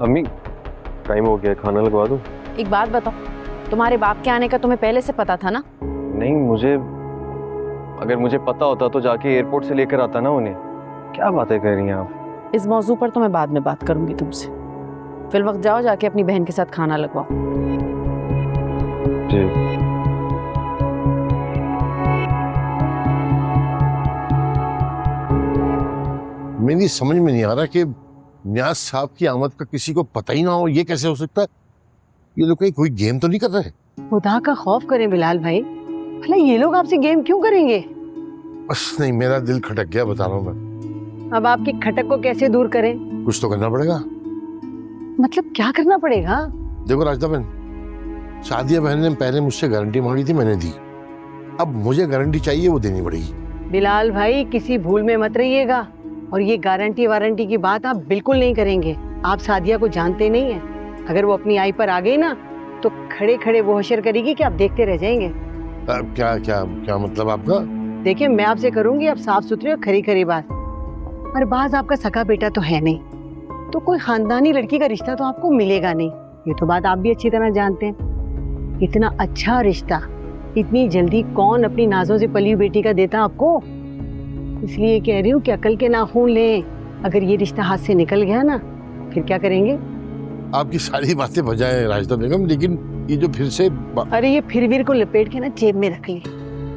अम्मी टाइम हो गया, खाना लगवा दूं? एक बात बताओ, तुम्हारे बाप के आने का तुम्हें पहले से पता था ना? नहीं, अगर मुझे पता होता तो जाके एयरपोर्ट से लेकर आता ना उन्हें। क्या बातें कर रही हैं आप? इस मौजू पर तो मैं बाद में बात करूंगी तुमसे। फिर वक्त जाओ, जाके अपनी बहन के साथ खाना लगवाओ। जी। मेरी समझ में नहीं आ रहा कि न्याज साहब की आमद का किसी को पता ही ना हो। ये कैसे हो सकता है? ये लोग कहीं कोई गेम तो नहीं कर रहे? खुदा का खौफ करें बिलाल भाई, भला ये लोग आपसे गेम क्यों करेंगे? बस नहीं, मेरा दिल खटक गया, बता रहा हूँ मैं। अब आपकी खटक को कैसे दूर करें? कुछ तो करना पड़ेगा। मतलब क्या करना पड़ेगा? देखो राजदा बहन, सादिया बहन ने पहले मुझसे गारंटी मांगी थी, मैंने दी। अब मुझे गारंटी चाहिए, वो देनी पड़ेगी। बिलाल भाई किसी भूल में मत रहिएगा, और ये गारंटी वारंटी की बात आप बिल्कुल नहीं करेंगे। आप सादिया को जानते नहीं है, अगर वो अपनी आई पर आ गई ना तो खड़े खड़े वो हशर करेगी कि आप देखते रह जाएंगे। क्या क्या क्या मतलब आपका? देखिए, मैं आपसे करूंगी अब साफ सुथरी और खरी खरी बात। पर बाज आपका सगा बेटा तो है नहीं, तो कोई खानदानी लड़की का रिश्ता तो आपको मिलेगा नहीं। ये तो बात आप भी अच्छी तरह जानते हैं। इतना अच्छा रिश्ता इतनी जल्दी कौन अपनी नाजों से पली बेटी का देता आपको? इसलिए कह रही हूँ कि अकल के नाखून लें। अगर ये रिश्ता हाथ से निकल गया ना, फिर क्या करेंगे? आपकी सारी बातें बजाय राजदा बेगम, लेकिन ये जो फिर से अरे ये फिर वीर को लपेट के ना जेब में रख ली,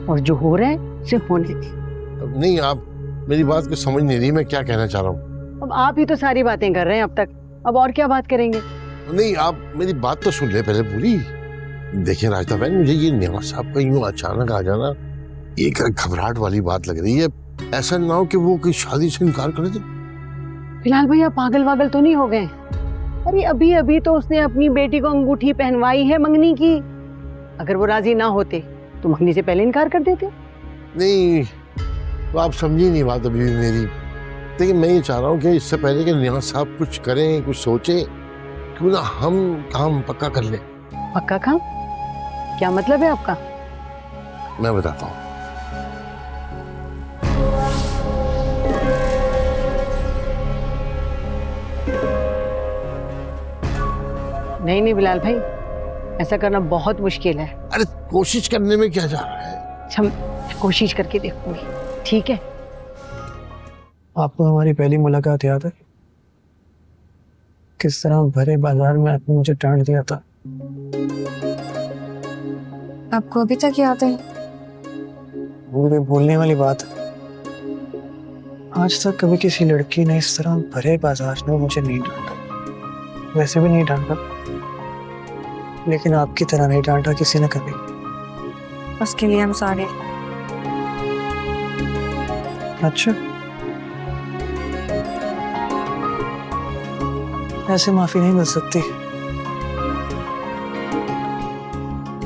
और जो हो रहा है उसे होने दी। नहीं, आप मेरी बात को समझ नहीं रही, मैं क्या कहना चाह रहा हूँ। अब आप ही तो सारी बातें कर रहे हैं अब तक, अब और क्या बात करेंगे? नहीं, आप मेरी बात तो सुन ले पहले पूरी। देखिए राजदा बहन, मुझे ये न्याज साहब का यूं अचानक आ जाना एक घबराहट वाली बात लग रही है। ऐसा ना हो कि वो कोई शादी से इनकार कर दे। फिलहाल भैया पागल वागल तो नहीं हो गए? अरे अभी अभी तो उसने अपनी बेटी को अंगूठी पहनवाई है मंगनी की। अगर वो राजी ना होते तो मंगनी से पहले इनकार कर देते। नहीं, तो आप समझी नहीं बात अभी भी मेरी। लेकिन मैं ये चाह रहा हूँ कि इससे पहले कि न्याज साहब कुछ करें, कुछ सोचे, क्यों ना हम काम पक्का कर लें। पक्का काम? क्या मतलब है आपका? मैं बताता हूँ। नहीं नहीं बिलाल भाई, ऐसा करना बहुत मुश्किल है। अरे कोशिश करने में क्या जा रहा है? अच्छा, कोशिश करके देखूंगी, ठीक है? आपको हमारी पहली मुलाकात याद है? किस तरह भरे बाजार में आपने मुझे डांट दिया था। आपको अभी तक याद है? मुझे भूलने वाली बात है। आज तक कभी किसी लड़की ने इस तरह भरे बाजार में मुझे नहीं डांटा। वैसे भी नहीं डांटा, लेकिन आपकी तरह नहीं डांटा किसी ने कभी। उसके लिए हम सॉरी। अच्छा, ऐसे माफी नहीं मिल सकती।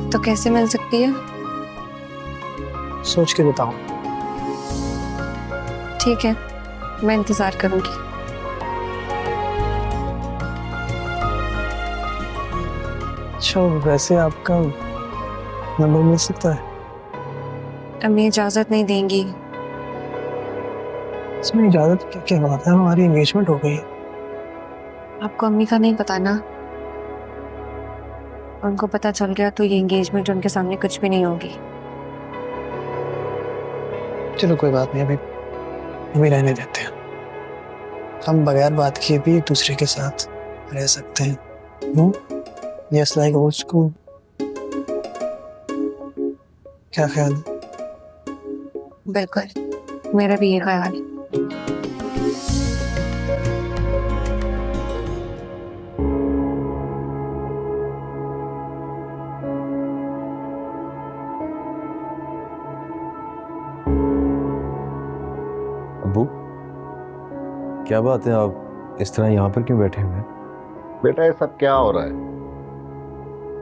तो कैसे मिल सकती है? सोच के बताओ। ठीक है, मैं इंतजार करूंगी। अच्छा, वैसे आपका नंबर मिल सकता है? अम्मी इजाजत नहीं देंगी। इसमें इजाजत क्या बात है? हमारी एंगेजमेंट हो गई है। आपको अम्मी का नहीं पता ना? उनको पता चल गया तो ये एंगेजमेंट उनके सामने कुछ भी नहीं होगी। चलो कोई बात नहीं, अभी रहने देते हैं। हम बगैर बात किए भी एक दूसरे के साथ रह सकते हैं। Yes, like old school. क्या ख्याल है? बिल्कुल, मेरा भी ये ख्याल है। अब्बू, क्या बात है, आप इस तरह यहाँ पर क्यों बैठे हुए हैं? बेटा ये सब क्या हो रहा है?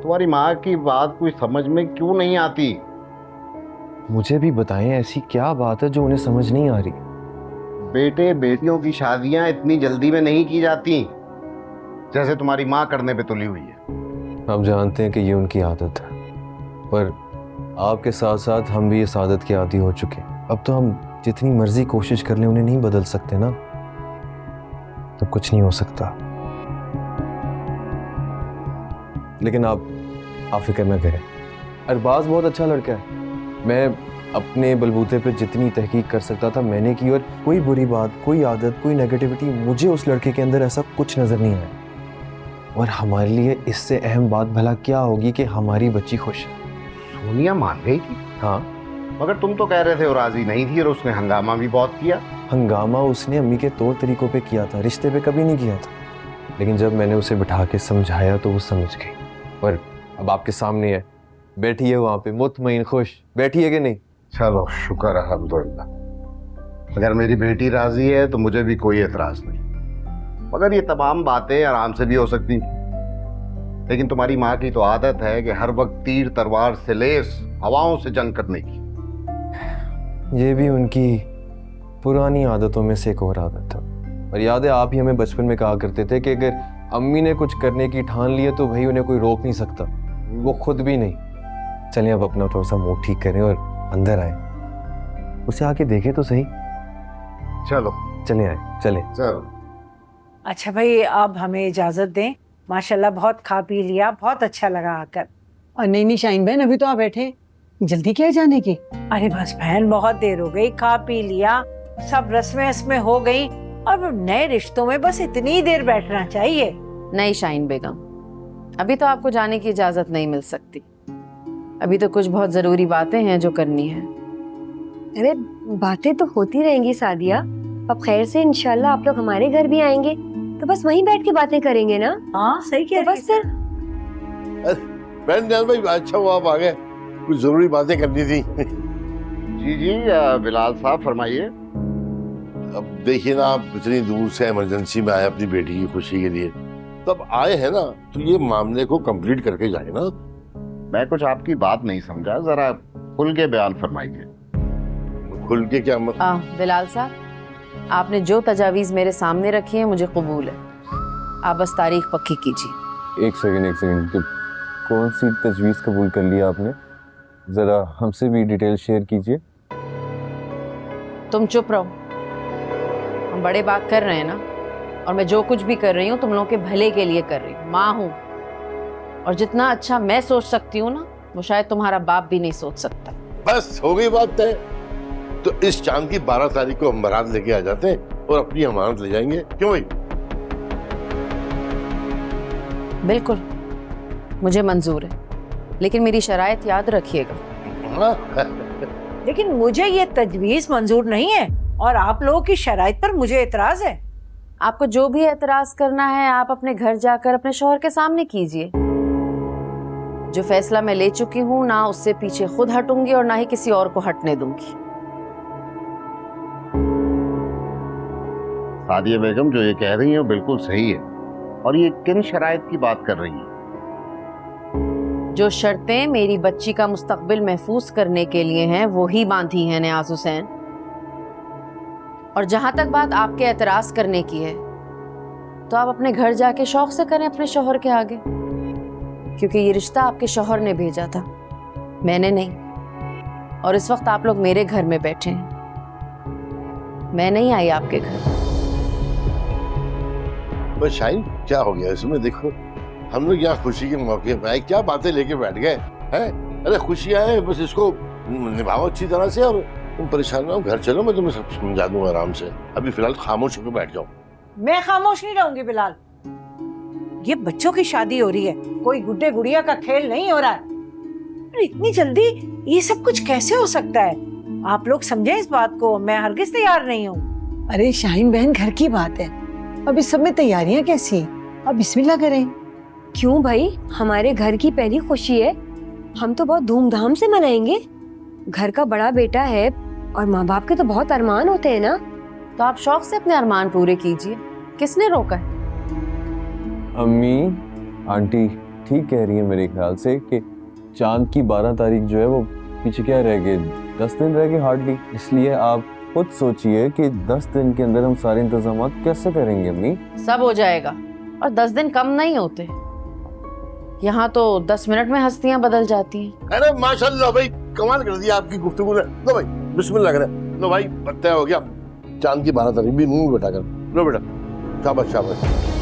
तुम्हारी माँ की बात कोई समझ में क्यों नहीं आती? मुझे भी बताएं, ऐसी क्या बात है जो उन्हें समझ नहीं आ रही? बेटे बेटियों की शादियां इतनी जल्दी में नहीं की जाती जैसे तुम्हारी माँ करने पे तुली हुई है। आप जानते हैं कि ये उनकी आदत है, पर आपके साथ साथ हम भी इस आदत के आदी हो चुके हैं। अब तो हम जितनी मर्जी कोशिश कर लें उन्हें नहीं बदल सकते ना, तो कुछ नहीं हो सकता। लेकिन आप फिक्र न करें। अरबाज बहुत अच्छा लड़का है। मैं अपने बलबूते पे जितनी तहकीक कर सकता था मैंने की, और कोई बुरी बात, कोई आदत, कोई नेगेटिविटी मुझे उस लड़के के अंदर ऐसा कुछ नज़र नहीं आया। और हमारे लिए इससे अहम बात भला क्या होगी कि हमारी बच्ची खुश है। सोनिया मान गई थी? हाँ, मगर तुम तो कह रहे थे वो राजी नहीं थी और उसने हंगामा भी बहुत किया। हंगामा उसने अम्मी के तौर तरीकों पे किया था, रिश्ते पे कभी नहीं किया था। लेकिन जब मैंने उसे बिठा के समझाया तो वो समझ गई। और अब आपके सामने है, बैठी है वहाँ पे मुतमईन खुश, बैठी है कि नहीं? चलो शुक्र अल्हम्दुलिल्लाह। अगर मेरी बेटी राजी है तो मुझे भी कोई एतराज नहीं, मगर ये तमाम बातें आराम से भी हो सकती, लेकिन तुम्हारी माँ की तो आदत है कि हर वक्त तीर तलवार से लेस हवाओं से जंग करने की। ये भी उनकी पुरानी आदतों में से एक और आदत था। और याद है आप ही हमें बचपन में कहा करते थे कि अगर अम्मी ने कुछ करने की ठान ली है तो भाई उन्हें कोई रोक नहीं सकता, वो खुद भी नहीं। चलिए अब अपना थोड़ा सा मूड ठीक करें और अंदर आए, उसे आके देखे तो सही। चलो चले आए, चले। चलो। अच्छा भाई, अब हमें इजाजत दें। माशाल्लाह बहुत खा पी लिया, बहुत अच्छा लगा आकर। और नहीं शाहीन बहन, अभी तो आप बैठे, जल्दी क्या है जाने की? अरे बस बहन, बहुत देर हो गई, खा पी लिया, सब रस्में हो गई, और नए रिश्तों में बस इतनी देर बैठना चाहिए। नहीं शाहीन बेगम, अभी तो आपको जाने की इजाजत नहीं मिल सकती। अभी तो कुछ बहुत जरूरी बातें हैं जो करनी है। अरे बातें तो होती रहेंगी सादिया, अब खैर से इंशाल्लाह आप लोग हमारे घर भी आएंगे तो बस वहीं बैठ के बातें करेंगे ना। हाँ सही कह तो बस फिर बहन जान भाई, अच्छा हुआ आप आ गए, कुछ जरूरी बातें करनी थी। जी जी बिलाल साहब फरमाइए। अब देखिए ना, आप इतनी दूर से इमरजेंसी में आए अपनी बेटी की खुशी के लिए, तब आए हैं ना, तो ये मामले को कंप्लीट करके जाए ना। मैं कुछ आपकी बात नहीं समझा, जरा खुल के बयान फरमाइए। खुल के क्या मतलब? बिलाल साहब, आपने जो तजावीज़ मेरे सामने रखी है मुझे कबूल है, आप बस तारीख पक्की कीजिए। एक सेकंड, तो कौन सी तजवीज़ कबूल कर लिया आपने? ज़रा हमसे भी डिटेल शेयर कीजिए। तुम चुप रहो, हम बड़े बात कर रहे हैं ना, और मैं जो कुछ भी कर रही हूँ तुम लोगों के भले के लिए कर रही हूँ। माँ हूँ, और जितना अच्छा मैं सोच सकती हूँ ना, वो शायद तुम्हारा बाप भी नहीं सोच सकता। बस हो गई बात तय। तो इस चांद की 12 तारीख को हम बारात लेके आ जाते हैं और अपनी अमानत ले जाएंगे, क्यों भाई? बिल्कुल, मुझे मंजूर है, लेकिन मेरी शराइत याद रखिएगा। लेकिन मुझे ये तजवीज मंजूर नहीं है, और आप लोगों की शराइत पर मुझे एतराज है। आपको जो भी एतराज करना है आप अपने घर जाकर अपने शौहर के सामने कीजिए। जो फैसला मैं ले चुकी हूँ ना उससे पीछे खुद हटूंगी और ना ही किसी और को हटने दूंगी। सादिया बेगम जो ये कह रही है वो बिल्कुल सही है, और ये किन शराइत की बात कर रही है? जो शर्तें मेरी बच्ची का मुस्तकबिल महफूज करने के लिए हैं वो ही बांधी हैं नियाज हुसैन। और जहां तक बात आपके एतराज करने की है तो आप अपने घर जाके शौक से करें अपने शौहर के आगे, क्योंकि ये रिश्ता आपके शौहर ने भेजा था, मैंने नहीं। और इस वक्त आप लोग मेरे घर में बैठे हैं, मैं नहीं आई आपके घर। बस शाहीन, क्या हो गया इसमें? देखो हम लोग यहाँ खुशी के मौके पे आए, क्या बातें लेके बैठ गए हैं? अरे खुशियाँ हैं, बस इसको निभाओ अच्छी तरह से, और तुम परेशान ना हो, घर चलो, मैं तुम्हें सब समझा दूंगा आराम से। अभी फिलहाल खामोश होकर बैठ जाओ। मैं खामोश नहीं रहूंगी बिलाल, ये बच्चों की शादी हो रही है, कोई गुड्डे गुड़िया का खेल नहीं हो रहा है। और इतनी जल्दी ये सब कुछ कैसे हो सकता है? आप लोग समझे इस बात को, मैं हरगिज तैयार नहीं हूँ। अरे शाहीन बहन, घर की बात है, अब इस सब में तैयारियां कैसी? अब बिस्मिल्लाह करें। क्यों भाई, हमारे घर की पहली खुशी है, हम तो बहुत धूमधाम से मनाएंगे। घर का बड़ा बेटा है और माँ बाप के तो बहुत अरमान होते हैं ना। तो आप शौक से अपने अरमान पूरे कीजिए, किसने रोका है? अम्मी आंटी ठीक कह रही है मेरे ख्याल से कि चांद की 12 तारीख जो है वो पीछे क्या रह गए, 10 दिन रह गए हार्डली। इसलिए आप खुद सोचिए कि 10 दिन के अंदर हम सारे इंतजाम कैसे करेंगे अम्मी? सब हो जाएगा, और 10 दिन कम नहीं होते। यहाँ तो 10 मिनट में हस्तियाँ बदल जाती हैं। अरे माशाल्लाह भाई, कमाल कर दिया आपकी गुफ्तगू ने। लो भाई बिस्मिल्लाह करें। लो भाई, तय हो गया, चांद की 12 तारीख भी मुंह बैठा कर लो बेटा। शाबाश शाबाश।